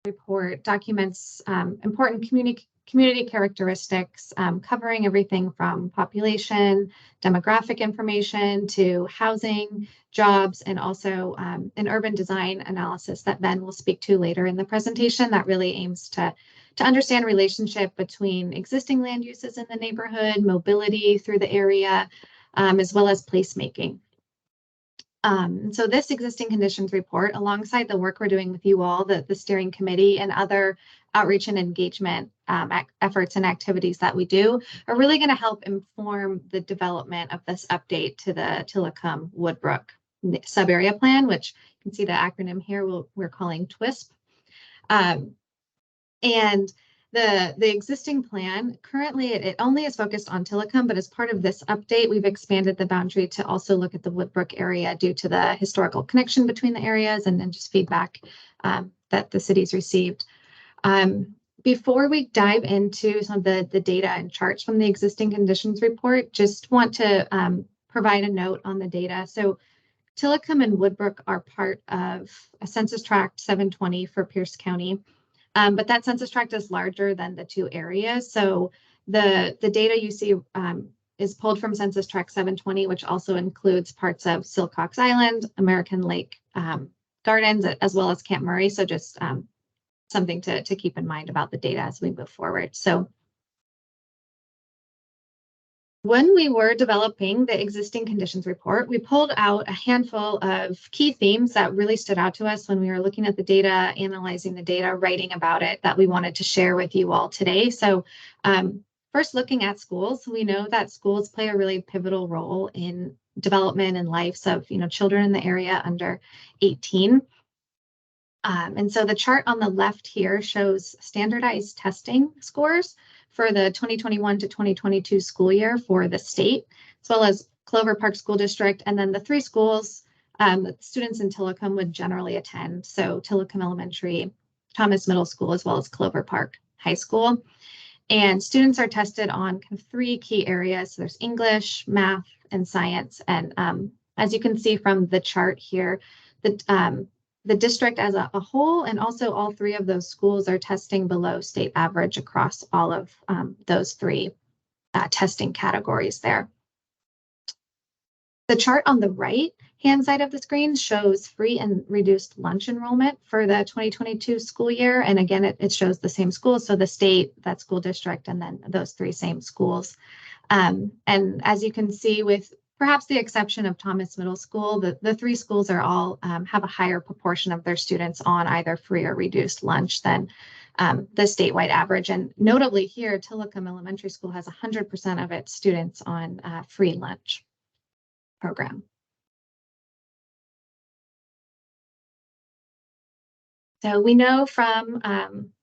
report documents important community characteristics, covering everything from population, demographic information to housing, jobs, and also an urban design analysis that Ben will speak to later in the presentation that really aims to understand relationship between existing land uses in the neighborhood, mobility through the area, as well as placemaking. So this existing conditions report, alongside the work we're doing with you all, the steering committee and other outreach and engagement efforts and activities that we do, are really going to help inform the development of this update to the Tillicum Woodbrook Subarea Plan, which you can see the acronym here we're calling TWISP. And the existing plan, currently it only is focused on Tillicum, but as part of this update, we've expanded the boundary to also look at the Woodbrook area due to the historical connection between the areas and then just feedback that the city's received. Before we dive into some of the data and charts from the existing conditions report, just want to provide a note on the data. So Tillicum and Woodbrook are part of a census tract 720 for Pierce County. But that census tract is larger than the two areas. So the data you see is pulled from Census Tract 720, which also includes parts of Silcox Island, American Lake Gardens, as well as Camp Murray. So just something to keep in mind about the data as we move forward. So when we were developing the existing conditions report, we pulled out a handful of key themes that really stood out to us when we were looking at the data, analyzing the data, writing about it, that we wanted to share with you all today. So first, looking at schools, we know that schools play a really pivotal role in development and lives of children in the area under 18. And so the chart on the left here shows standardized testing scores for the 2021 to 2022 school year for the state, as well as Clover Park School District, and then the three schools that students in Tillicum would generally attend. So Tillicum Elementary, Thomas Middle School, as well as Clover Park High School. And students are tested on kind of three key areas. So there's English, math, and science. And as you can see from the chart here, the district as a whole, and also all three of those schools are testing below state average across all of those three testing categories there. The chart on the right-hand side of the screen shows free and reduced lunch enrollment for the 2022 school year. And again, it shows the same schools, so the state, that school district, and then those three same schools. And as you can see, with perhaps the exception of Thomas Middle School, the three schools are all have a higher proportion of their students on either free or reduced lunch than the statewide average. And notably here, Tillicum Elementary School has 100% of its students on free lunch program. So we know from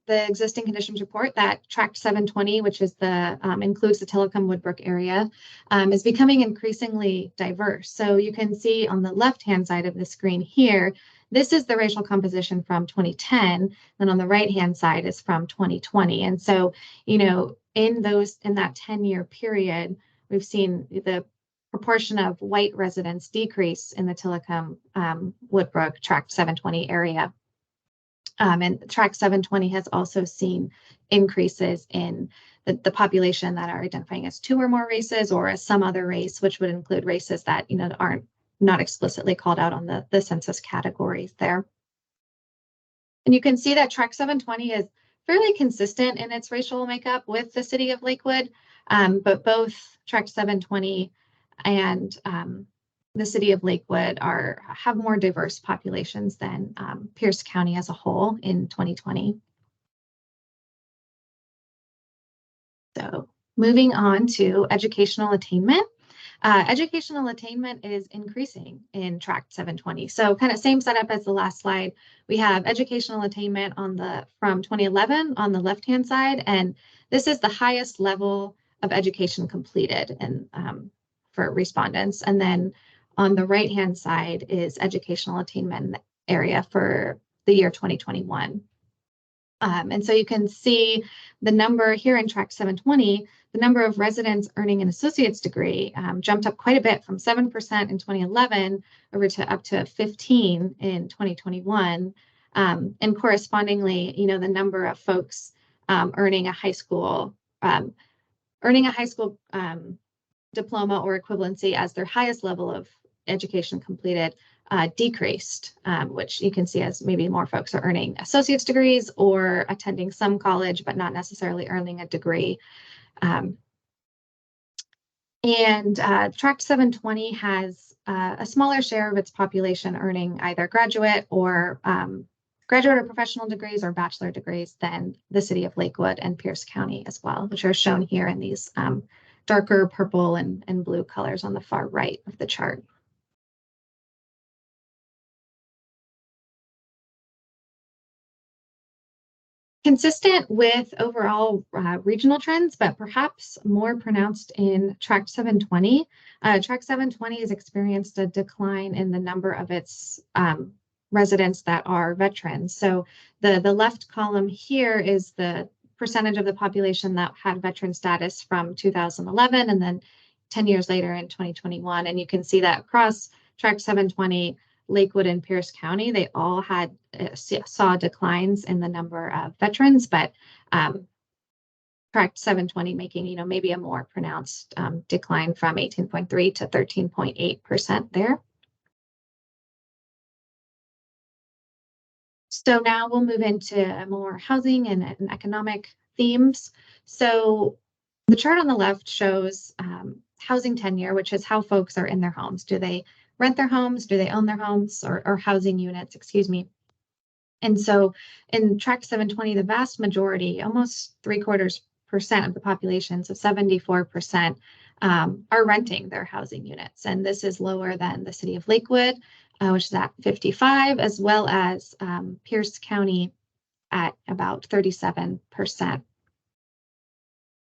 the existing conditions report that Tract 720, which is includes the Tillicum Woodbrook area, is becoming increasingly diverse. So you can see on the left-hand side of the screen here, this is the racial composition from 2010, and on the right-hand side is from 2020. And so, in that 10-year period, we've seen the proportion of white residents decrease in the Tillicum Woodbrook Tract 720 area. And Tract 720 has also seen increases in the population that are identifying as two or more races or as some other race, which would include races that aren't not explicitly called out on the census categories there. And you can see that Tract 720 is fairly consistent in its racial makeup with the city of Lakewood, but both Tract 720 and the city of Lakewood have more diverse populations than Pierce County as a whole in 2020. So moving on to educational attainment. Educational attainment is increasing in Tract 720. So kind of same setup as the last slide. We have educational attainment from 2011 on the left-hand side, and this is the highest level of education completed for respondents. And then on the right-hand side is educational attainment area for the year 2021. And so you can see the number here in Tract 720, the number of residents earning an associate's degree jumped up quite a bit from 7% in 2011 up to 15% in 2021. And correspondingly, you know, the number of folks earning a high school diploma or equivalency as their highest level of education completed decreased, which you can see as maybe more folks are earning associate's degrees or attending some college, but not necessarily earning a degree. Tract 720 has a smaller share of its population earning either graduate or professional degrees or bachelor degrees than the city of Lakewood and Pierce County as well, which are shown here in these darker purple and blue colors on the far right of the chart. Consistent with overall regional trends, but perhaps more pronounced in Tract 720. Tract 720 has experienced a decline in the number of its residents that are veterans. So the left column here is the percentage of the population that had veteran status from 2011 and then 10 years later in 2021. And you can see that across Tract 720, Lakewood and Pierce County, they all had saw declines in the number of veterans, but Tract 720 making, you know, maybe a more pronounced decline from 18.3 to 13.8% there. So now we'll move into more housing and economic themes. So the chart on the left shows housing tenure, which is how folks are in their homes. Do they rent their homes? Do they own their homes or housing units, excuse me. And so in Tract 720, the vast majority, almost 0.75% of the population, so 74%, are renting their housing units. And this is lower than the city of Lakewood, which is at 55, as well as Pierce County at about 37%.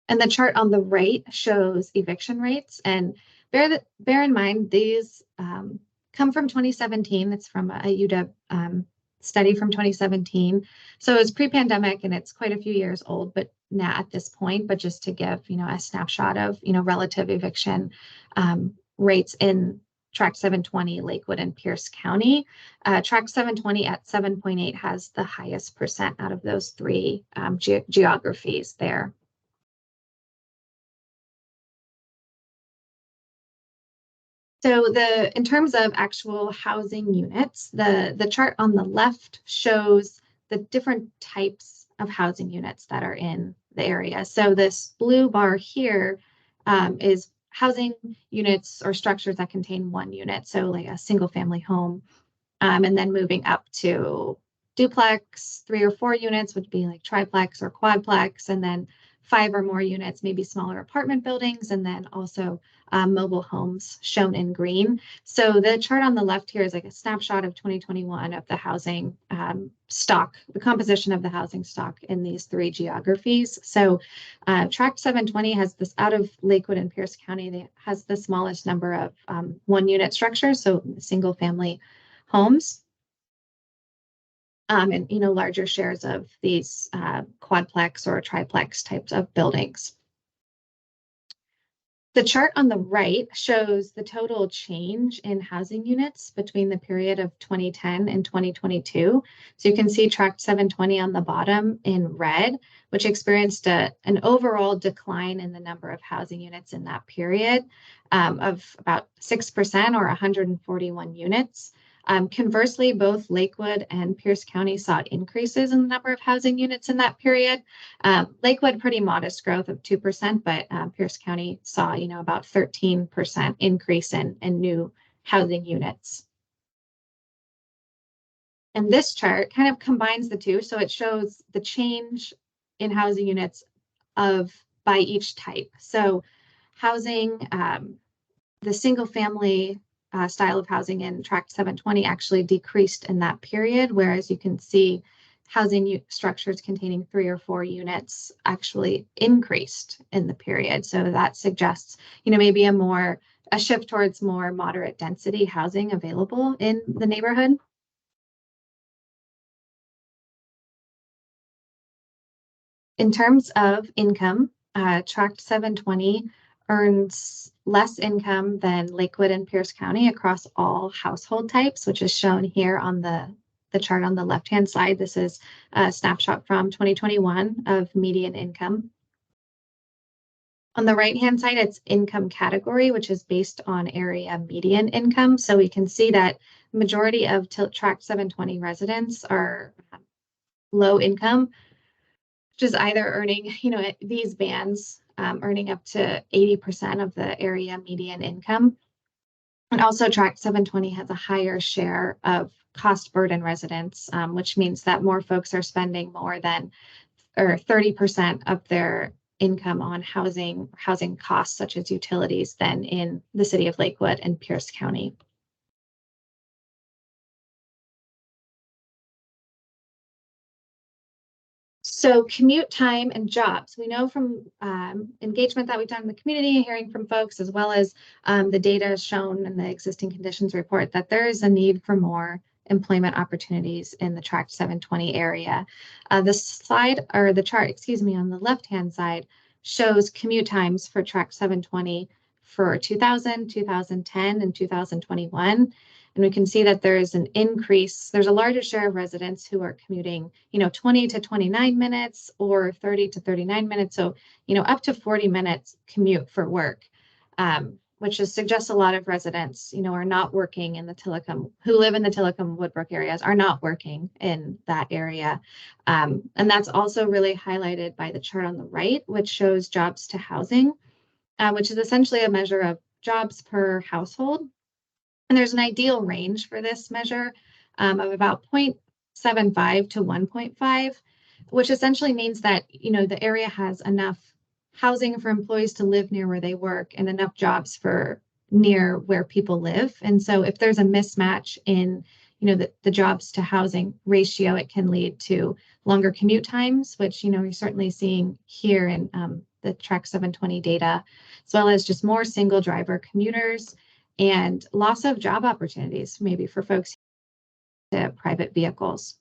And the chart on the right shows eviction rates. And bear in mind, these come from 2017. It's from a UW study from 2017. So it's pre-pandemic and it's quite a few years old, but now at this point, but just to give, you know, a snapshot of, you know, relative eviction rates in Tract 720, Lakewood and Pierce County. Tract 720 at 7.8 has the highest percent out of those three geographies there. So in terms of actual housing units, the chart on the left shows the different types of housing units that are in the area. So this blue bar here is housing units or structures that contain one unit, so like a single family home, and then moving up to duplex, 3 or 4 units would be like triplex or quadplex, and then 5 or more units, maybe smaller apartment buildings, and then also mobile homes shown in green. So the chart on the left here is like a snapshot of 2021 of the housing stock, the composition of the housing stock in these 3 geographies. So Tract 720 has this, out of Lakewood and Pierce County, has the smallest number of 1-unit structures, so single family homes. And, you know, larger shares of these quadplex or triplex types of buildings. The chart on the right shows the total change in housing units between the period of 2010 and 2022. So you can see Tract 720 on the bottom in red, which experienced an overall decline in the number of housing units in that period of about 6% or 141 units. Conversely, both Lakewood and Pierce County saw increases in the number of housing units in that period. Lakewood, pretty modest growth of 2%, but Pierce County saw, you know, about 13% increase in new housing units. And this chart kind of combines the two. So it shows the change in housing units by each type. So housing, the single family style of housing in Tract 720 actually decreased in that period, whereas you can see housing structures containing 3 or 4 units actually increased in the period. So that suggests, you know, maybe a shift towards more moderate density housing available in the neighborhood. In terms of income, Tract 720 earns less income than Lakewood and Pierce County across all household types, which is shown here on the the chart on the left-hand side. This is a snapshot from 2021 of median income. On the right-hand side, it's income category, which is based on area median income. So we can see that majority of Tract 720 residents are low income, which is either earning, these bands, earning up to 80% of the area median income. And also Tract 720 has a higher share of cost burden residents, which means that more folks are spending more than, or 30% of their income on housing costs such as utilities than in the city of Lakewood and Pierce County. So commute time and jobs. We know from engagement that we've done in the community, hearing from folks, as well as the data shown in the existing conditions report, that there is a need for more employment opportunities in the Tract 720 area. The slide, or the chart, excuse me, on the left-hand side shows commute times for Tract 720 for 2000, 2010, and 2021. And we can see that there's an increase. There's a larger share of residents who are commuting, 20 to 29 minutes or 30 to 39 minutes. So, up to 40 minutes commute for work, which suggests a lot of residents, are not working in the Tillicum, who live in the Tillicum Woodbrook areas, are not working in that area. And that's also really highlighted by the chart on the right, which shows jobs to housing, which is essentially a measure of jobs per household. And there's an ideal range for this measure of about 0.75 to 1.5, which essentially means that, the area has enough housing for employees to live near where they work and enough jobs for near where people live. And so if there's a mismatch in, the jobs to housing ratio, it can lead to longer commute times, which, you're certainly seeing here in the Tract 720 data, as well as just more single driver commuters and loss of job opportunities, maybe for folks to private vehicles.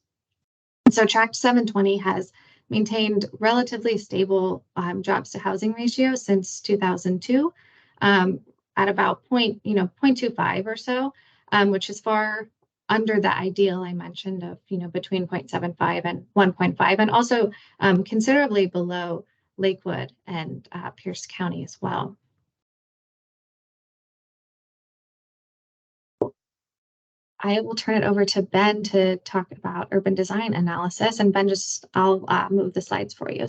And so Tract 720 has maintained relatively stable jobs to housing ratio since 2002 at about 0.25 or so, which is far under the ideal I mentioned of, between 0.75 and 1.5, and also considerably below Lakewood and Pierce County as well. I will turn it over to Ben to talk about urban design analysis, and Ben, I'll move the slides for you.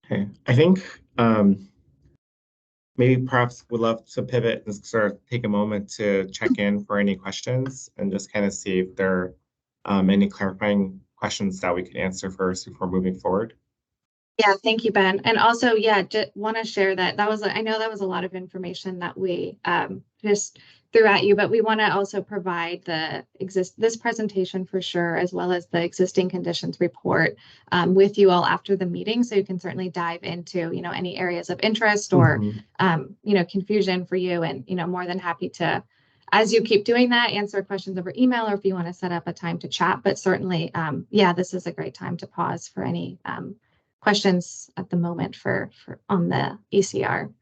Okay, I think maybe perhaps would love to pivot and sort of take a moment to check in for any questions and just kind of see if there are any clarifying questions that we could answer first before moving forward. Yeah, thank you, Ben. And also, just want to share that I know that was a lot of information that we just threw at you, but we want to also provide this presentation for sure, as well as the existing conditions report with you all after the meeting. So you can certainly dive into, any areas of interest or, confusion for you, and, more than happy to, as you keep doing that, answer questions over email, or if you want to set up a time to chat. But certainly, this is a great time to pause for any questions at the moment for on the ECR.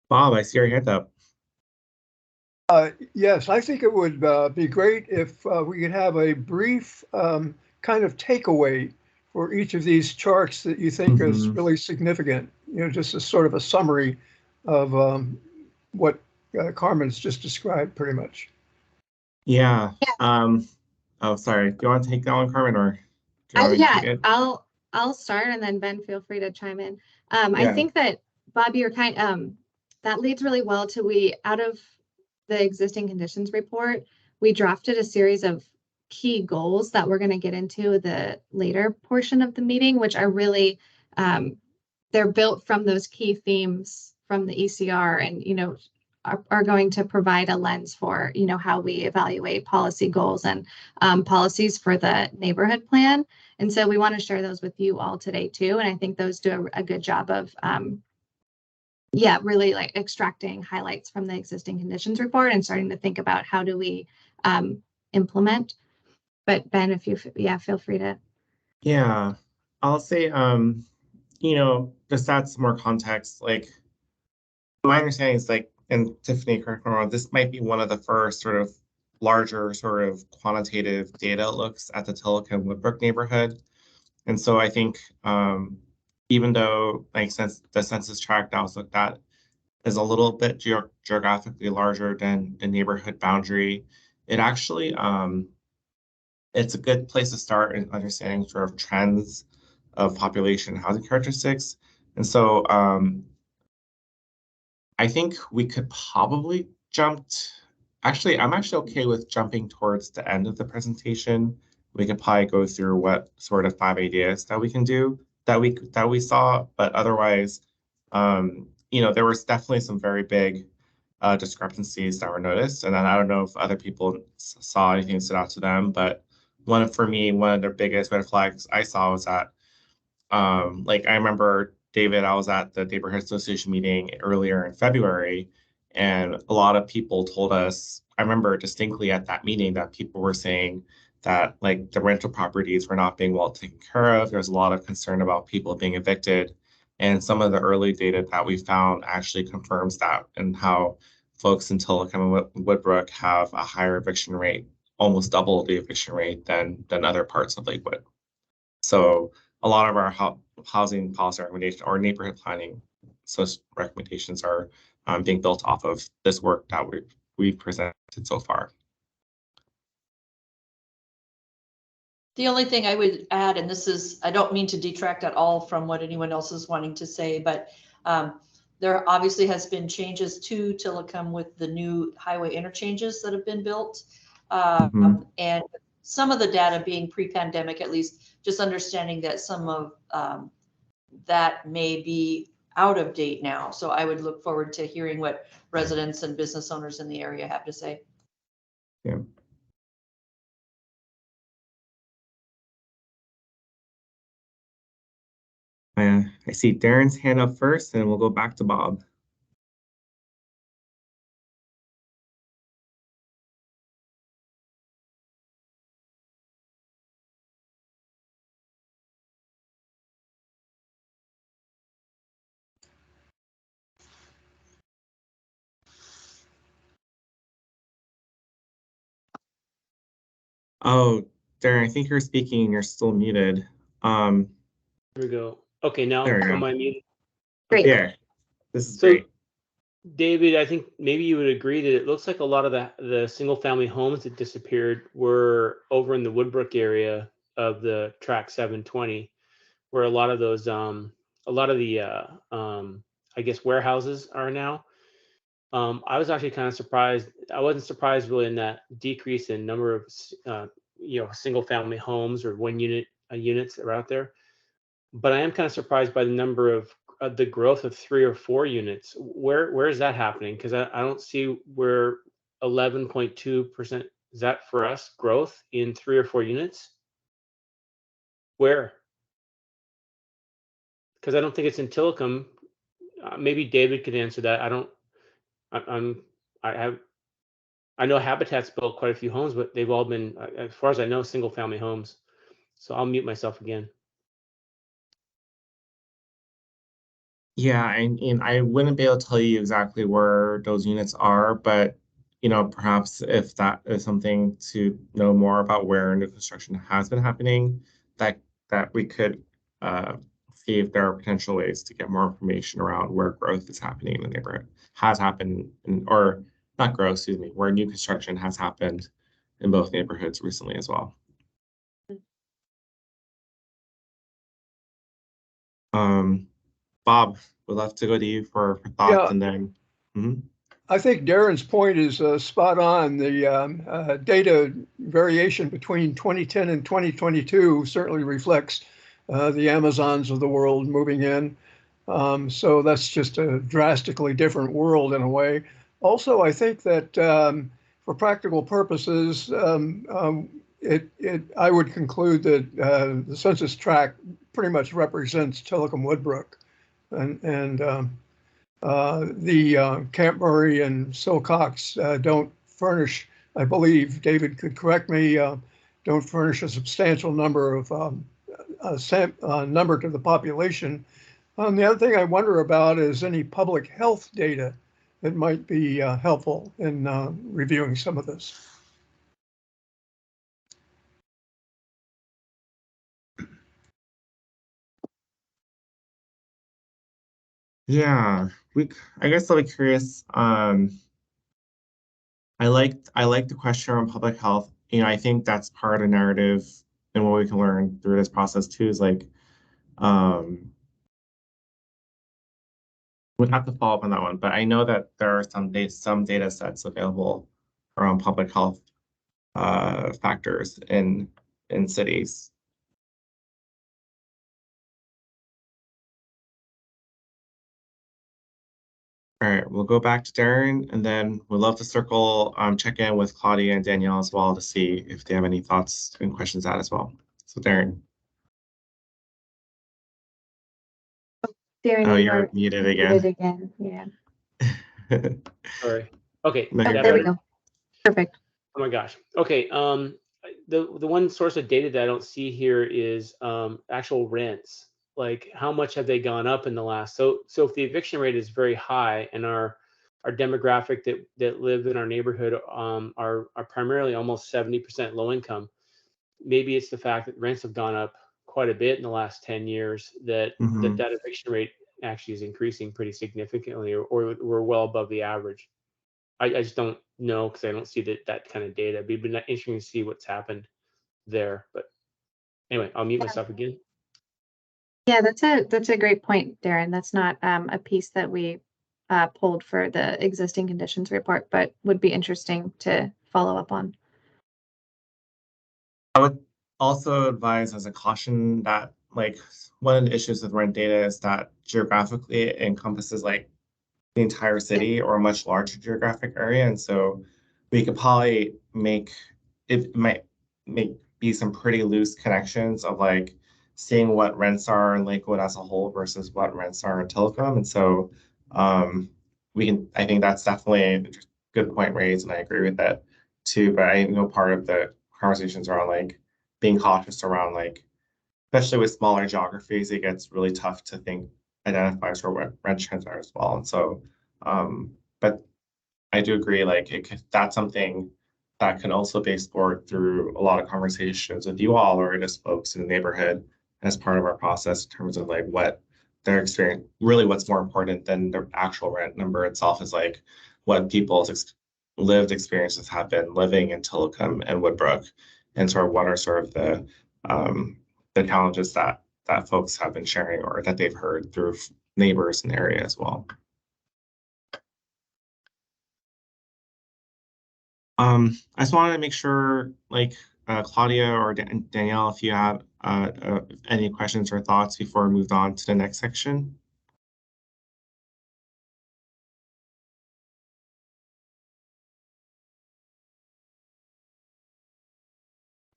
Bob, I see your hand up. Yes, I think it would be great if we could have a brief kind of takeaway for each of these charts that you think is really significant. Just a sort of a summary of what Carmen's just described, pretty much. Yeah. Oh, sorry. Do you want to take that one, Carmen, or? I'll start, and then Ben, feel free to chime in. I think that Bob, you're that leads really well to out of the existing conditions report, we drafted a series of key goals that we're going to get into the later portion of the meeting, which are really they're built from those key themes from the ECR, and are going to provide a lens for how we evaluate policy goals and policies for the neighborhood plan. And so we want to share those with you all today too. And I think those do a good job of really like extracting highlights from the existing conditions report and starting to think about how do we implement. But Ben, if you feel free to. Yeah, I'll say just add some more context. Like, my understanding is, like, and Tiffany, correct me if I'm wrong, this might be one of the first sort of larger sort of quantitative data looks at the Tillicum Woodbrook neighborhood. And so I think even though like since the census tract that was looked at is a little bit geographically larger than the neighborhood boundary, it actually it's a good place to start in understanding sort of trends of population and housing characteristics. And so I think we could probably actually, I'm actually okay with jumping towards the end of the presentation. We could probably go through what sort of 5 ideas that we can do that we saw, but otherwise, there was definitely some very big discrepancies that were noticed. And then I don't know if other people saw anything that stood out to them, but one of the biggest red flags I saw was that like I remember, David, I was at the neighborhood association meeting earlier in February, and a lot of people told us, I remember distinctly at that meeting that people were saying that like the rental properties were not being well taken care of. There's a lot of concern about people being evicted. And some of the early data that we found actually confirms that, and how folks in Tillicum and Woodbrook have a higher eviction rate, almost double the eviction rate than other parts of Lakewood. So a lot of our housing policy recommendations or neighborhood planning recommendations are being built off of this work that we've presented so far. The only thing I would add, and this is, I don't mean to detract at all from what anyone else is wanting to say, but there obviously has been changes to Tillicum with the new highway interchanges that have been built. And some of the data being pre-pandemic, at least, just understanding that some of that may be out of date now. So I would look forward to hearing what residents and business owners in the area have to say. Yeah. I see Darren's hand up first, and we'll go back to Bob. Oh, Darren, I think you're speaking and you're still muted. Here we go. Okay, now am I muted? Great. Yeah, this is great. David, I think maybe you would agree that it looks like a lot of the single family homes that disappeared were over in the Woodbrook area of the track 720, where a lot of those I guess warehouses are now. I was actually kind of surprised. I wasn't surprised really in that decrease in number of single family homes or one unit units that are out there, but I am kind of surprised by the number of the growth of 3 or 4 units. Where is that happening? Because I don't see where 11.2% is that for us growth in 3 or 4 units. Where? Because I don't think it's in Tillicum. Maybe David could answer that. I know Habitat's built quite a few homes, but they've all been, as far as I know, single family homes. So I'll mute myself again. Yeah, and I wouldn't be able to tell you exactly where those units are, but perhaps if that is something to know more about where new construction has been happening, that we could see if there are potential ways to get more information around where growth is happening in the neighborhood, has happened, or not growth, excuse me, where new construction has happened in both neighborhoods recently as well. Bob, we'd love to go to you for thoughts, and then. I think Darren's point is spot on. The data variation between 2010 and 2022 certainly reflects the Amazons of the world moving in. So that's just a drastically different world in a way. Also, I think that for practical purposes, I would conclude that the census tract pretty much represents Tillicum Woodbrook, and the Camp Murray and Silcox don't furnish, I believe, David could correct me, don't furnish a substantial number of number to the population. The other thing I wonder about is any public health data that might be helpful in reviewing some of this. Yeah, I guess I'll be curious. I like the question on public health. I think that's part of the narrative and what we can learn through this process too is like, would have to follow up on that one, but I know that there are some data sets available around public health factors in cities. All right, we'll go back to Darren, and then we'd love to check in with Claudia and Danielle as well to see if they have any thoughts and questions out as well. So Darren. Darren, Oh, you you're are muted muted again. Yeah. Sorry. Okay. No, Oh, you're there we good. go. Perfect. Oh my gosh. Okay. The one source of data that I don't see here is actual rents. Like how much have they gone up in the last? So if the eviction rate is very high and our demographic that live in our neighborhood are primarily almost 70% low income, maybe it's the fact that rents have gone up quite a bit in the last 10 years that that eviction rate actually is increasing pretty significantly, or we're well above the average. I just don't know because I don't see that kind of data. It'd be interesting to see what's happened there. But anyway, I'll mute myself again. Yeah, that's a great point, Darren. That's not a piece that we pulled for the existing conditions report, but would be interesting to follow up on. I would also advise as a caution that like one of the issues with rent data is that geographically it encompasses like the entire city or a much larger geographic area. And so we could probably might be some pretty loose connections of like seeing what rents are in Lakewood as a whole versus what rents are in Tillicum. And so I think that's definitely a good point raised, and I agree with that too. But I know part of the conversations around like being cautious around like, especially with smaller geographies, it gets really tough to identify sort of what rent trends are as well. And so, but I do agree, like that's something that can also be explored through a lot of conversations with you all or just folks in the neighborhood as part of our process in terms of like what their experience, really what's more important than the actual rent number itself is like what people's lived experiences have been living in Tillicum and Woodbrook, and sort of what are sort of the challenges that folks have been sharing or that they've heard through neighbors in the area as well. I just wanted to make sure, like Claudia or Danielle, if you have any questions or thoughts before we moved on to the next section.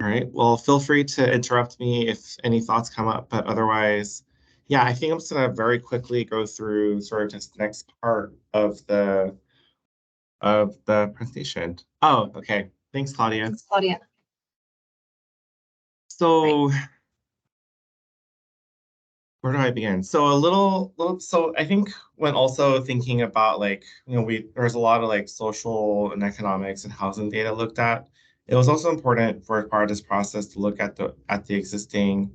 All right, well, feel free to interrupt me if any thoughts come up, but otherwise, yeah, I think I'm just gonna very quickly go through sort of this next part of the presentation. Oh, okay. Thanks, Claudia. Thanks, Claudia. So where do I begin? So so I think when also thinking about like, there's a lot of like social and economics and housing data looked at. It was also important for part of this process to look at the existing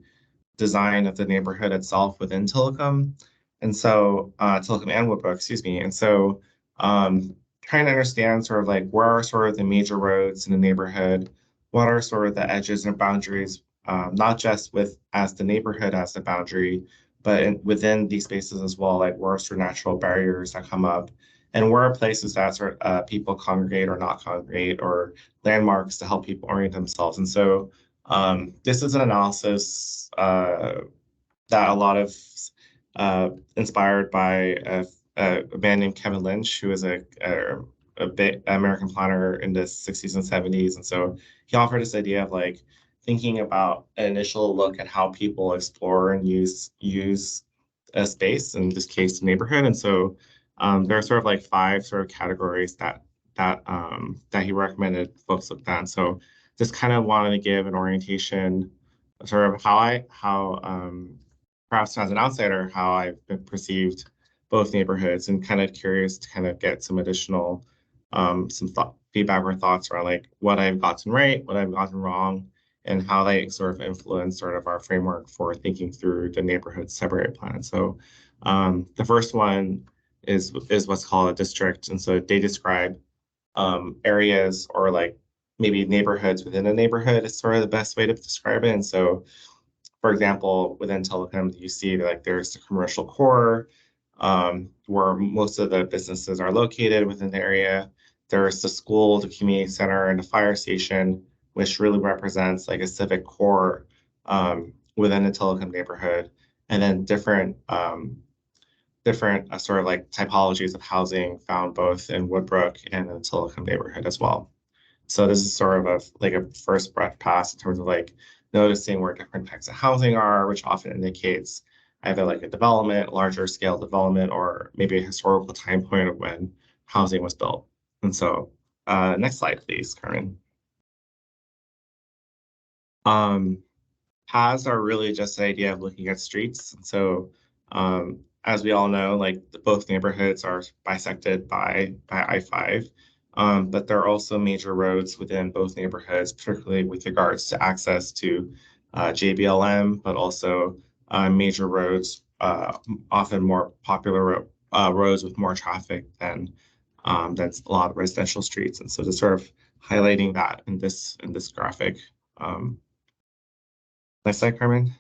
design of the neighborhood itself within Tillicum. And so Tillicum and Woodbrook, excuse me. And so trying to understand sort of like where are sort of the major roads in the neighborhood, what are sort of the edges and boundaries, not just as the neighborhood as the boundary, but within these spaces as well, like where are sort of natural barriers that come up, and where are places that sort of people congregate or not congregate, or landmarks to help people orient themselves. And so this is an analysis that a lot of inspired by a man named Kevin Lynch, who is a big American planner in the 60s and 70s. And so he offered this idea of like thinking about an initial look at how people explore and use a space, in this case, the neighborhood. And so there are sort of like 5 sort of categories that he recommended folks look at. So just kind of wanted to give an orientation, sort of how perhaps as an outsider, how I've been perceived both neighborhoods, and kind of curious to kind of get some additional feedback or thoughts around like what I've gotten right, what I've gotten wrong, and how they sort of influence sort of our framework for thinking through the neighborhood Subarea plan. So The first one is what's called a district, and so they describe areas or like maybe neighborhoods within a neighborhood is sort of the best way to describe it. And so, for example, within Tillicum, you see like there's the commercial core, where most of the businesses are located within the area. There's the school, the community center, and the fire station, which really represents like a civic core within the Tillicum neighborhood, and then different sort of like typologies of housing found both in Woodbrook and in the Tillicum neighborhood as well. So this is sort of a first breath pass in terms of like noticing where different types of housing are, which often indicates either like a development, larger scale development, or maybe a historical time point of when housing was built. And so next slide, please, Carmen. Paths are really just the idea of looking at streets. And so as we all know, like both neighborhoods are bisected by I-5, but there are also major roads within both neighborhoods, particularly with regards to access to JBLM, but also major roads, often more popular roads with more traffic than that's a lot of residential streets. And so just sort of highlighting that in this graphic. Next slide, Carmen.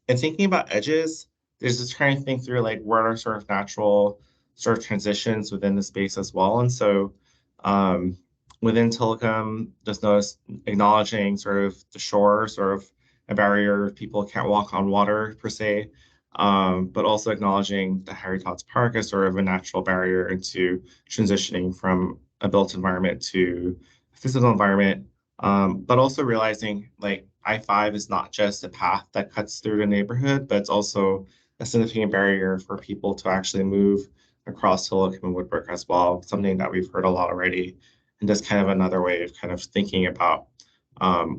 And thinking about edges, there's just trying to think through like what are sort of natural sort of transitions within the space as well. And so within Tillicum, just notice acknowledging sort of the shore, sort of a barrier, people can't walk on water per se, but also acknowledging the Harry Todd's Park as sort of a natural barrier into transitioning from a built environment to a physical environment. But also realizing like I-5 is not just a path that cuts through the neighborhood, but it's also a significant barrier for people to actually move across Tillicum and Woodbrook as well, something that we've heard a lot already, and just kind of another way of kind of thinking about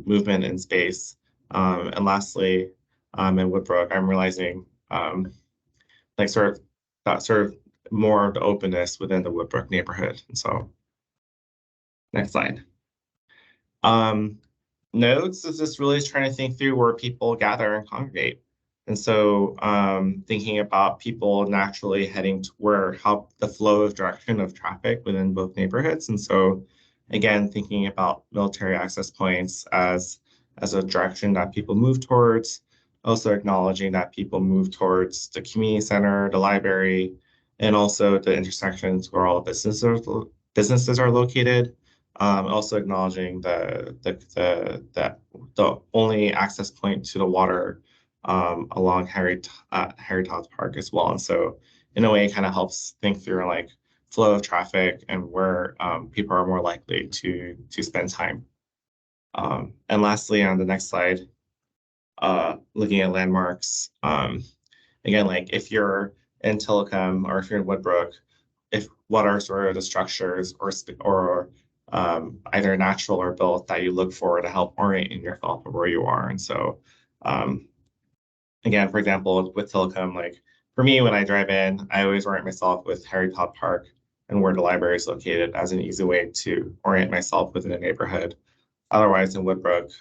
movement in space. And lastly, in Woodbrook, I'm realizing like sort of that sort of more of the openness within the Woodbrook neighborhood. And so next slide. Nodes is just really trying to think through where people gather and congregate. And so thinking about people naturally heading to how the flow of direction of traffic within both neighborhoods. And so again, thinking about military access points as a direction that people move towards, also acknowledging that people move towards the community center, the library, and also the intersections where all the businesses are located. Also acknowledging the only access point to the water along Harry Todd's Park as well. And so in a way, it kind of helps think through like flow of traffic and where people are more likely to spend time. And lastly, on the next slide, looking at landmarks. Again, like if you're in Tillicum or if you're in Woodbrook, what are sort of the structures or either natural or built that you look for to help orient yourself of where you are. And so again, for example, with Tillicum, like for me, when I drive in, I always orient myself with Harry Todd Park and where the library is located as an easy way to orient myself within a neighborhood. Otherwise, in Woodbrook,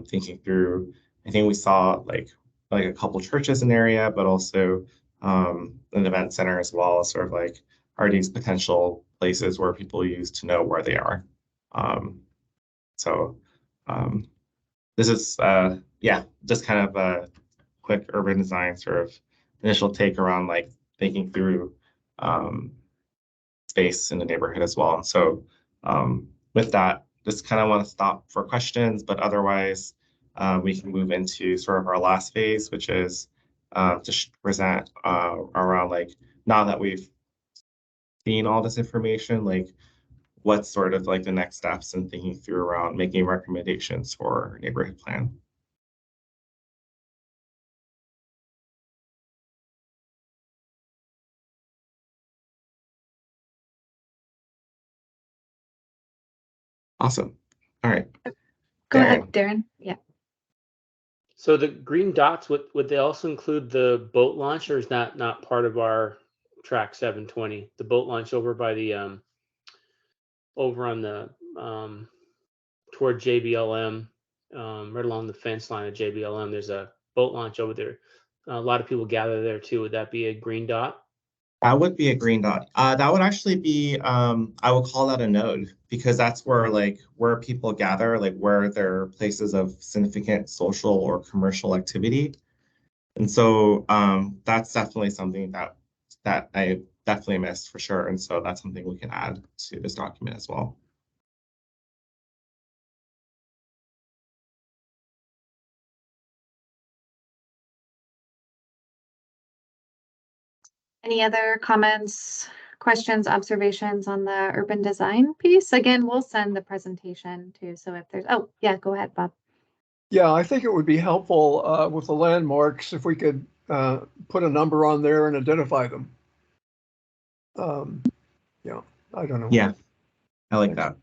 thinking through, I think we saw like a couple churches in the area, but also an event center as well, sort of like are these potential places where people use to know where they are. This is, just kind of a quick urban design sort of initial take around like thinking through space in the neighborhood as well. And so with that, just kind of want to stop for questions, but otherwise we can move into sort of our last phase, which is to present around like, now that we've seen all this information, like what's sort of like the next steps and thinking through around making recommendations for our neighborhood plan. Awesome. All right. Go ahead, Darren. Yeah. So the green dots, would they also include the boat launch, or is that not part of our track 720? The boat launch over by the over on the toward JBLM, right along the fence line of JBLM. There's a boat launch over there. a lot of people gather there too. Would that be a green dot? That would be a green dot. That would actually be, I would call that a node because that's where people gather, like where there are places of significant social or commercial activity. And so that's definitely something that I definitely missed for sure. And so that's something we can add to this document as well. Any other comments, questions, observations on the urban design piece? Again, we'll send the presentation too. So if there's, oh yeah, go ahead, Bob. Yeah, I think it would be helpful with the landmarks if we could put a number on there and identify them. Yeah, I don't know. Yeah, I like that.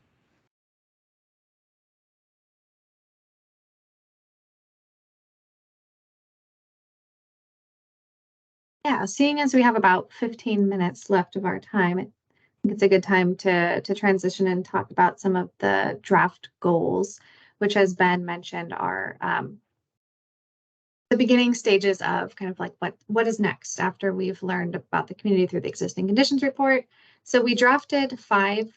Yeah, seeing as we have about 15 minutes left of our time, I think it's a good time to transition and talk about some of the draft goals, which, as Ben mentioned, are the beginning stages of kind of like what is next after we've learned about the community through the existing conditions report. So we drafted 5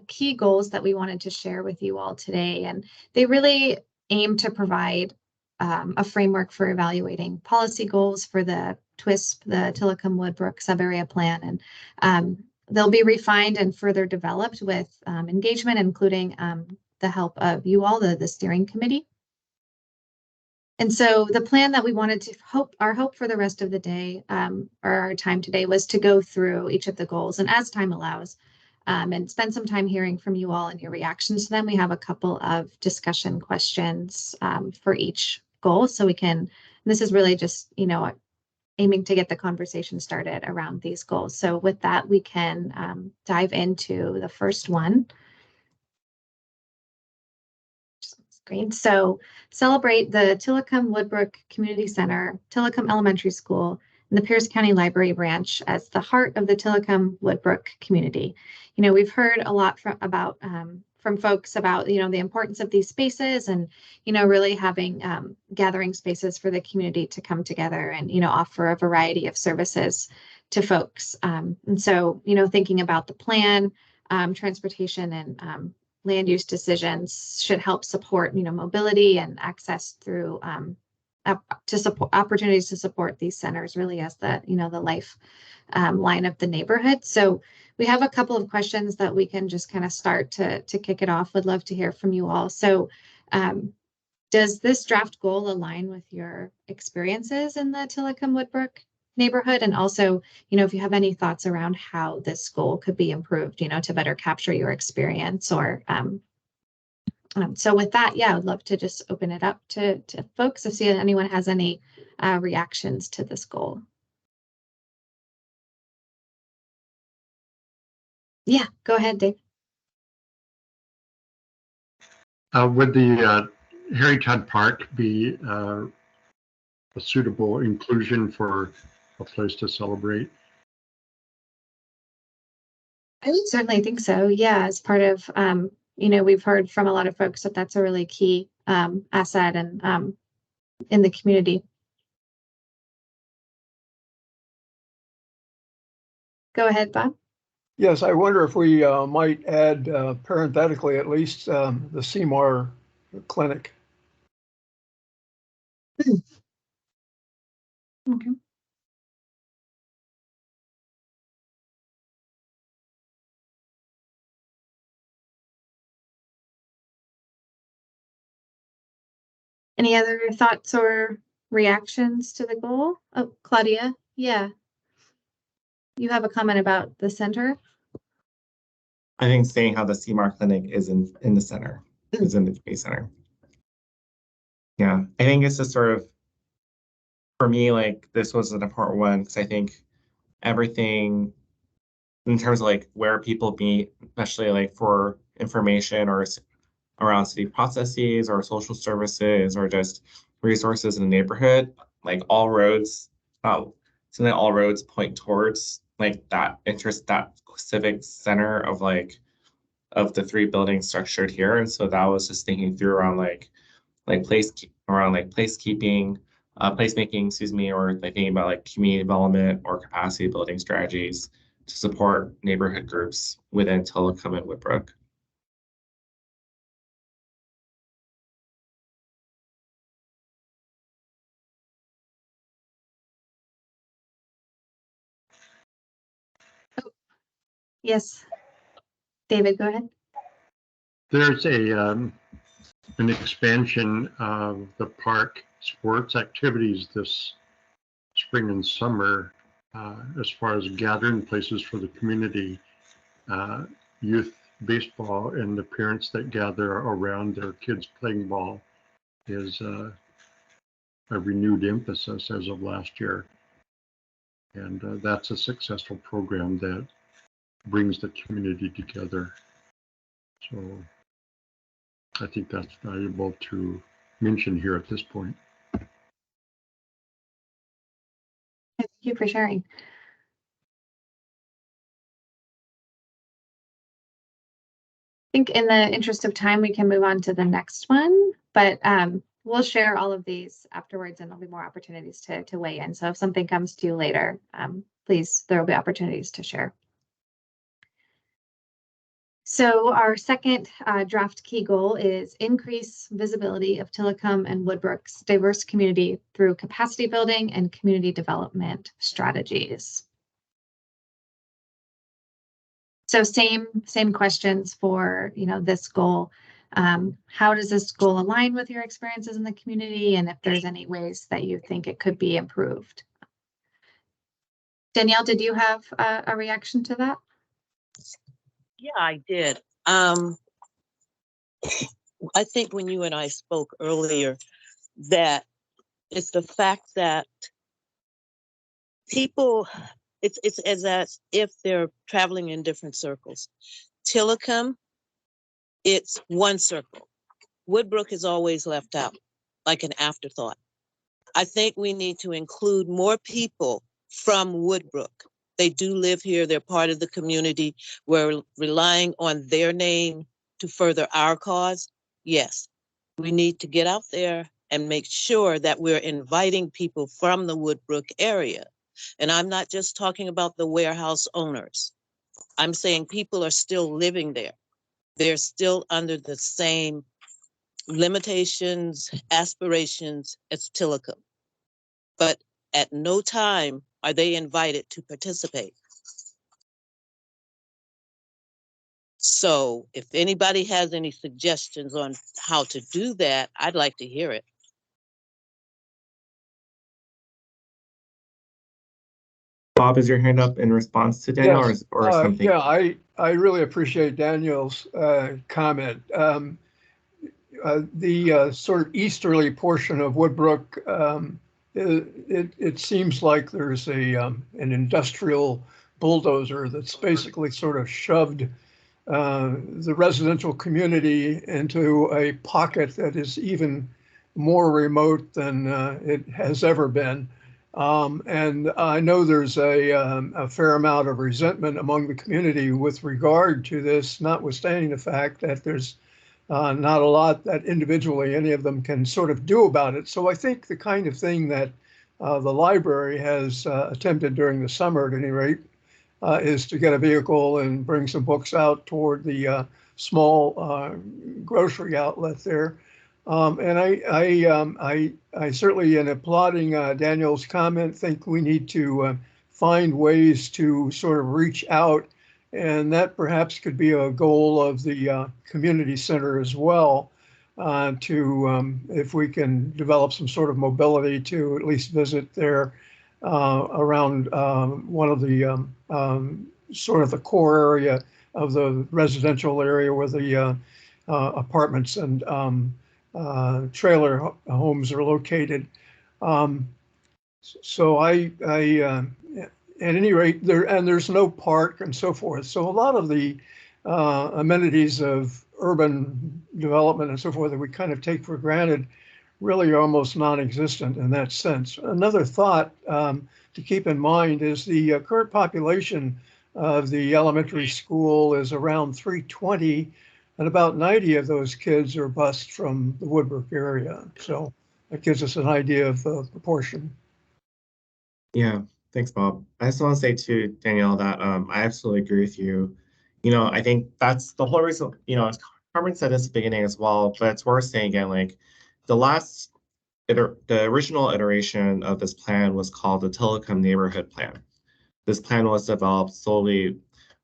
key goals that we wanted to share with you all today, and they really aim to provide a framework for evaluating policy goals for the TWISP, the Tillicum Woodbrook Subarea Plan, and they'll be refined and further developed with engagement, including the help of you all, the steering committee. And so the plan that we wanted to our hope for the rest of the day, or our time today, was to go through each of the goals, and as time allows, and spend some time hearing from you all and your reactions to them. We have a couple of discussion questions for each goal, so we can. This is really just aiming to get the conversation started around these goals. So with that, we can dive into the first one. Screen. So celebrate the Tillicum Woodbrook Community Center, Tillicum Elementary School, and the Pierce County Library branch as the heart of the Tillicum Woodbrook community. We've heard a lot from folks about the importance of these spaces and really having gathering spaces for the community to come together and offer a variety of services to folks. And so thinking about the plan, transportation, and land use decisions should help support mobility and access through to support opportunities to support these centers really as the the life line of the neighborhood. So we have a couple of questions that we can just kind of start to kick it off. Would love to hear from you all. So does this draft goal align with your experiences in the Tillicum Woodbrook neighborhood? And also, if you have any thoughts around how this goal could be improved, to better capture your experience or so with that, yeah, I'd love to just open it up to folks to see if anyone has any reactions to this goal. Yeah, go ahead, Dave. Would the Harry Todd Park be a suitable inclusion for a place to celebrate? I would certainly think so. Yeah, as part of, we've heard from a lot of folks that that's a really key asset and in the community. Go ahead, Bob. Yes, I wonder if we might add parenthetically at least the Seymour Clinic. Okay. Any other thoughts or reactions to the goal? Oh, Claudia, yeah. You have a comment about the center? I think saying how the CMAR clinic is in the center, is in the community center. Yeah, I think it's just sort of, for me, like this was an important one because I think everything in terms of like where people meet, especially like for information or around city processes or social services or just resources in the neighborhood, like all roads, something all roads point towards like that civic center of of the 3 buildings structured here. And so that was just thinking through around placekeeping, placemaking, excuse me, or thinking about like community development or capacity building strategies to support neighborhood groups within Tillicum and Woodbrook. Yes, David, go ahead. There's an expansion of the park sports activities this spring and summer as far as gathering places for the community. Youth baseball and the parents that gather around their kids playing ball is a renewed emphasis as of last year. And that's a successful program that brings the community together. So I think that's valuable to mention here at this point. Thank you for sharing. I think in the interest of time, we can move on to the next one, but we'll share all of these afterwards and there'll be more opportunities to weigh in. So if something comes to you later, please, there will be opportunities to share. So our second draft key goal is increase visibility of Tillicum and Woodbrook's diverse community through capacity building and community development strategies. So same questions for this goal. How does this goal align with your experiences in the community, and if there's any ways that you think it could be improved? Danielle, did you have a reaction to that? Yeah, I did. I think when you and I spoke earlier, that it's the fact that people, it's as if they're traveling in different circles. Tillicum, it's one circle. Woodbrook is always left out, like an afterthought. I think we need to include more people from Woodbrook. They do live here. They're part of the community. We're relying on their name to further our cause. Yes, we need to get out there and make sure that we're inviting people from the Woodbrook area. And I'm not just talking about the warehouse owners. I'm saying people are still living there. They're still under the same limitations, aspirations as Tillicum. But at no time are they invited to participate. So if anybody has any suggestions on how to do that, I'd like to hear it. Bob, is your hand up in response to Daniel, Yes. or something? Yeah, I really appreciate Daniel's comment. The sort of easterly portion of Woodbrook, it seems like there's an industrial bulldozer that's basically sort of shoved the residential community into a pocket that is even more remote than it has ever been. And I know there's a fair amount of resentment among the community with regard to this, notwithstanding the fact that there's not a lot that individually any of them can sort of do about it. So I think the kind of thing that the library has attempted during the summer, at any rate, is to get a vehicle and bring some books out toward the small grocery outlet there. And I certainly, in applauding Daniel's comment, think we need to find ways to sort of reach out, and that perhaps could be a goal of the community center as well, to if we can develop some sort of mobility to at least visit there around one of the sort of the core area of the residential area where the apartments and trailer homes are located. So at any rate, there's no park and so forth. So a lot of the amenities of urban development and so forth that we kind of take for granted really are almost non-existent in that sense. Another thought to keep in mind is the current population of the elementary school is around 320, and about 90 of those kids are bused from the Woodbrook area. So that gives us an idea of the proportion. Yeah, thanks, Bob. I just want to say too, Danielle, that I absolutely agree with you. I think that's the whole reason, as Carmen said this at the beginning as well, but it's worth saying again, like the original iteration of this plan was called the Tillicum Neighborhood Plan. This plan was developed solely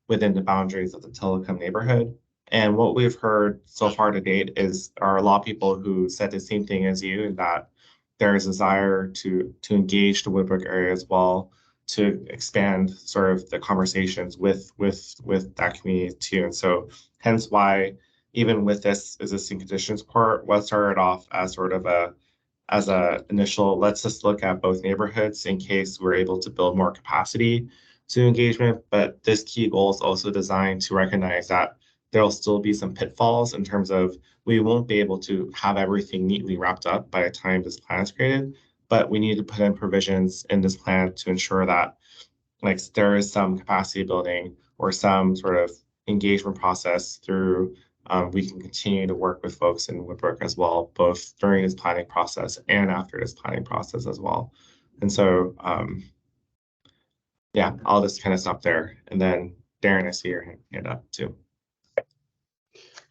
within the boundaries of the Tillicum neighborhood. And what we've heard so far to date are a lot of people who said the same thing as you, that there is a desire to engage the Woodbrook area as well, to expand sort of the conversations with that community too. And so hence why even with this existing conditions part, what started off as sort of as a initial, let's just look at both neighborhoods in case we're able to build more capacity to engagement. But this key goal is also designed to recognize that there'll still be some pitfalls in terms of we won't be able to have everything neatly wrapped up by the time this plan is created, but we need to put in provisions in this plan to ensure that like there is some capacity building or some sort of engagement process through we can continue to work with folks in Woodbrook as well, both during this planning process and after this planning process as well. And so, yeah, I'll just kind of stop there. And then Darren, I see your hand up too.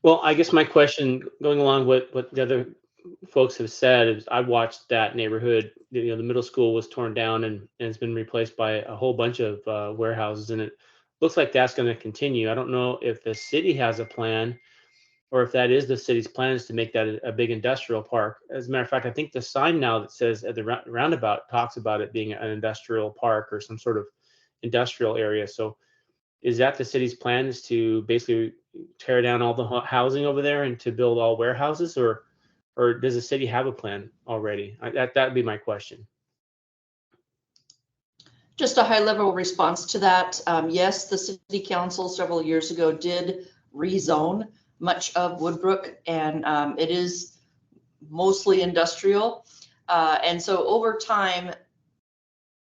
Well, I guess my question, going along with what the other folks have said, is I watched that neighborhood. The middle school was torn down and it's been replaced by a whole bunch of warehouses, and it looks like that's going to continue. I don't know if the city has a plan, or if that is the city's plan, is to make that a big industrial park. As a matter of fact, I think the sign now that says at the roundabout talks about it being an industrial park or some sort of industrial area. So is that the city's plan, is to basically tear down all the housing over there and to build all warehouses, or does the city have a plan already? That'd be my question. Just a high level response to that. Yes, the city council several years ago did rezone much of Woodbrook, and it is mostly industrial. And so over time,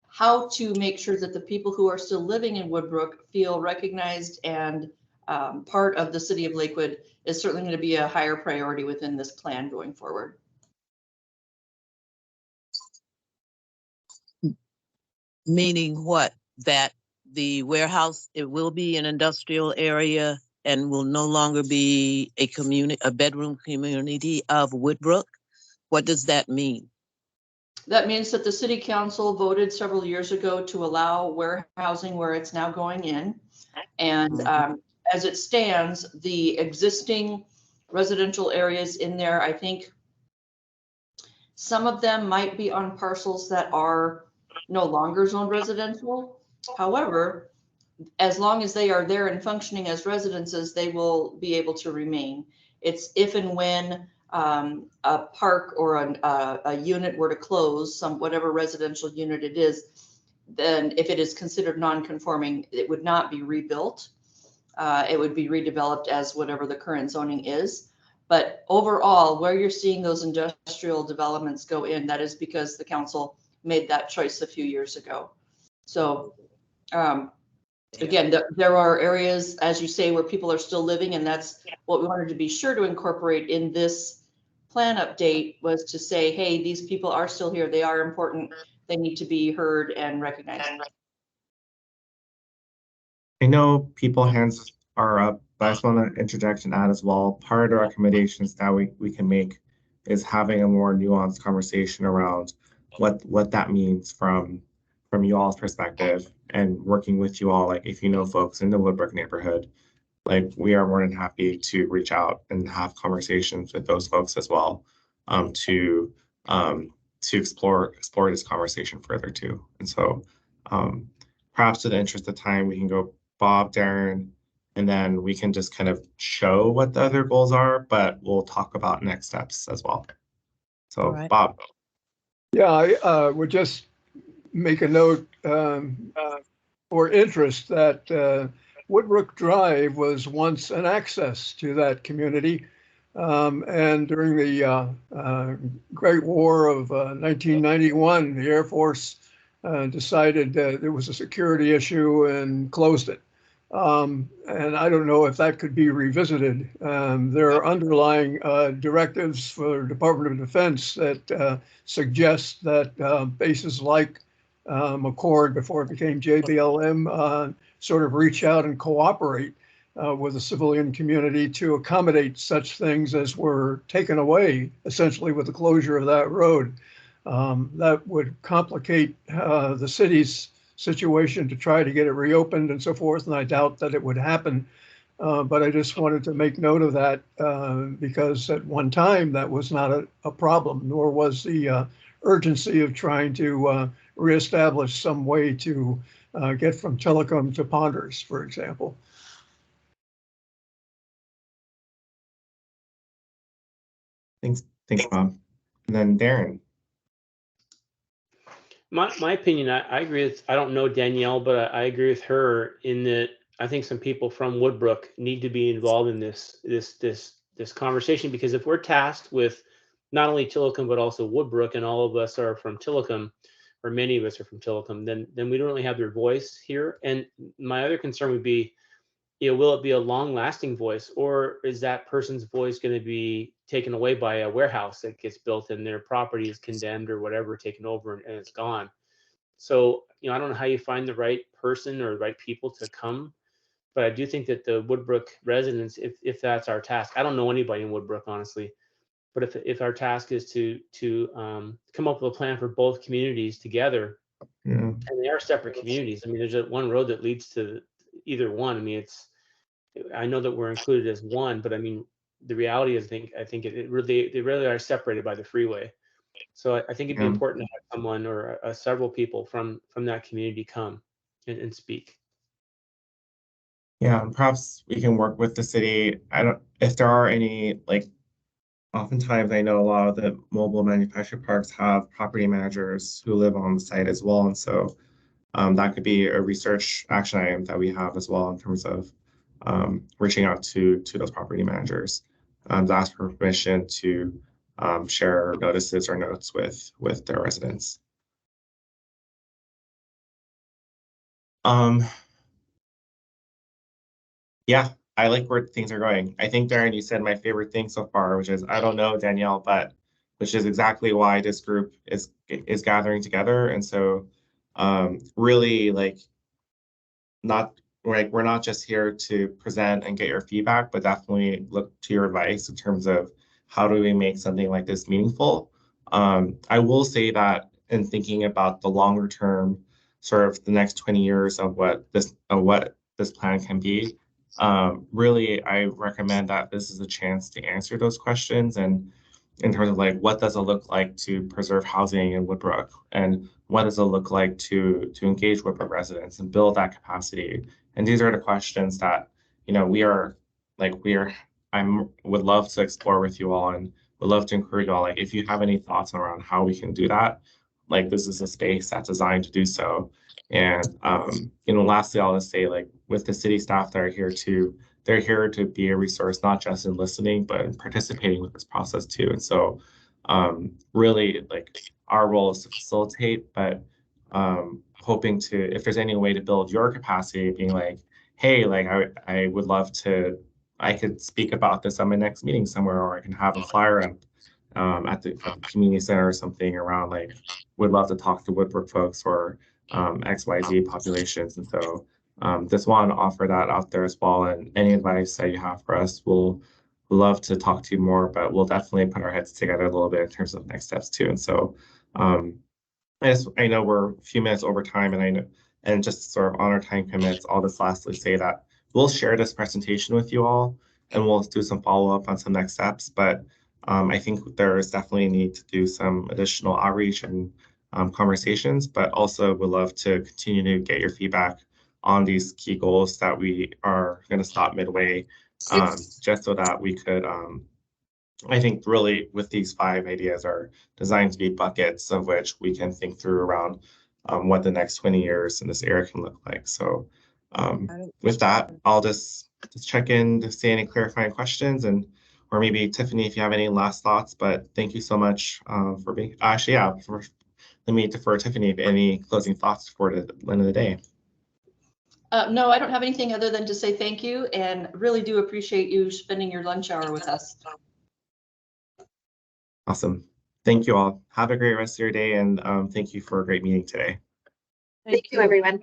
how to make sure that the people who are still living in Woodbrook feel recognized and part of the city of Lakewood is certainly going to be a higher priority within this plan going forward. Meaning what? That the warehouse, it will be an industrial area and will no longer be a bedroom community of Woodbrook? What does that mean? That means that the city council voted several years ago to allow warehousing where it's now going in. And as it stands, the existing residential areas in there, I think some of them might be on parcels that are no longer zoned residential. However, as long as they are there and functioning as residences, they will be able to remain. It's if and when a park or a unit were to close, whatever residential unit it is, then if it is considered non-conforming, it would not be rebuilt. It would be redeveloped as whatever the current zoning is. But overall, where you're seeing those industrial developments go in, that is because the council made that choice a few years ago. So again, there are areas, as you say, where people are still living, and that's what we wanted to be sure to incorporate in this plan update, was to say, hey, these people are still here. They are important. They need to be heard and recognized. I know hands are up, but I just want to interject and add as well. Part of the recommendations that we can make is having a more nuanced conversation around what that means from you all's perspective, and working with you all. Like if you know folks in the Woodbrook neighborhood, like we are more than happy to reach out and have conversations with those folks as well, to explore this conversation further too. And so perhaps in the interest of time, we can go Bob, Darren, and then we can just kind of show what the other goals are, but we'll talk about next steps as well. So Right. Bob. Yeah, I would just make a note for interest that Woodbrook Drive was once an access to that community. And during the Great War of 1991, the Air Force decided that it was a security issue and closed it. And I don't know if that could be revisited. There are underlying directives for the Department of Defense that suggest that bases like McCord, before it became JBLM, sort of reach out and cooperate with the civilian community to accommodate such things as were taken away, essentially, with the closure of that road. That would complicate the city's situation to try to get it reopened and so forth, and I doubt that it would happen. But I just wanted to make note of that because at one time that was not a problem, nor was the urgency of trying to reestablish some way to get from Tillicum to Ponders, for example. Thanks, Bob. And then Darren. My opinion, I agree with, I don't know Danielle, but I agree with her in that I think some people from Woodbrook need to be involved in this conversation, because if we're tasked with not only Tillicum but also Woodbrook, and all of us are from Tillicum, or many of us are from Tillicum, then we don't really have their voice here. And my other concern would be, will it be a long-lasting voice, or is that person's voice going to be taken away by a warehouse that gets built and their property is condemned or whatever, taken over, and it's gone? So, I don't know how you find the right person or the right people to come, but I do think that the Woodbrook residents, if that's our task, I don't know anybody in Woodbrook, honestly, but if our task is to come up with a plan for both communities together, and they are separate communities. I mean, there's one road that leads to either one. I mean, I know that we're included as one, but I mean, the reality is, I think they really are separated by the freeway. So I think it'd be important to have someone or several people from that community come and speak. Yeah, and perhaps we can work with the city. If there are any, oftentimes I know a lot of the mobile manufacturing parks have property managers who live on the site as well. And so that could be a research action item that we have as well, in terms of reaching out to those property managers to ask for permission to share notices or notes with their residents. Yeah, I like where things are going. I think, Darren, you said my favorite thing so far, which is, I don't know Danielle, but which is exactly why this group is gathering together. And so really, we're not just here to present and get your feedback, but definitely look to your advice in terms of how do we make something like this meaningful. I will say that in thinking about the longer term, sort of the next 20 years of what this plan can be, really, I recommend that this is a chance to answer those questions, and in terms of what does it look like to preserve housing in Woodbrook, and what does it look like to engage Woodbrook residents and build that capacity. And these are the questions that I would love to explore with you all, and would love to encourage you all. If you have any thoughts around how we can do that, this is a space that's designed to do so. And lastly, I'll just say, with the city staff that are here they're here to be a resource, not just in listening, but in participating with this process too. And so really, our role is to facilitate, but hoping to, if there's any way to build your capacity, being hey, I would love to, I could speak about this on my next meeting somewhere, or I can have a flyer up at the community center or something around, would love to talk to Woodbrook folks or XYZ populations. And so just want to offer that out there as well. And any advice that you have for us, we'll love to talk to you more, but we'll definitely put our heads together a little bit in terms of next steps too. And so I know we're a few minutes over time, and just sort of on our time commits, I'll just lastly say that we'll share this presentation with you all, and we'll do some follow-up on some next steps. But I think there is definitely a need to do some additional outreach and conversations, but also would love to continue to get your feedback on these key goals that we are going to stop midway, just so that we could, I think really with these 5 ideas are designed to be buckets of which we can think through around what the next 20 years in this area can look like. So with that, I'll just check in to see any clarifying questions, or maybe Tiffany, if you have any last thoughts. But thank you so much for being, actually, yeah, let me defer Tiffany if any closing thoughts before the end of the day. No, I don't have anything other than to say thank you and really do appreciate you spending your lunch hour with us. Awesome. Thank you all. Have a great rest of your day, and thank you for a great meeting today. Thank you, everyone.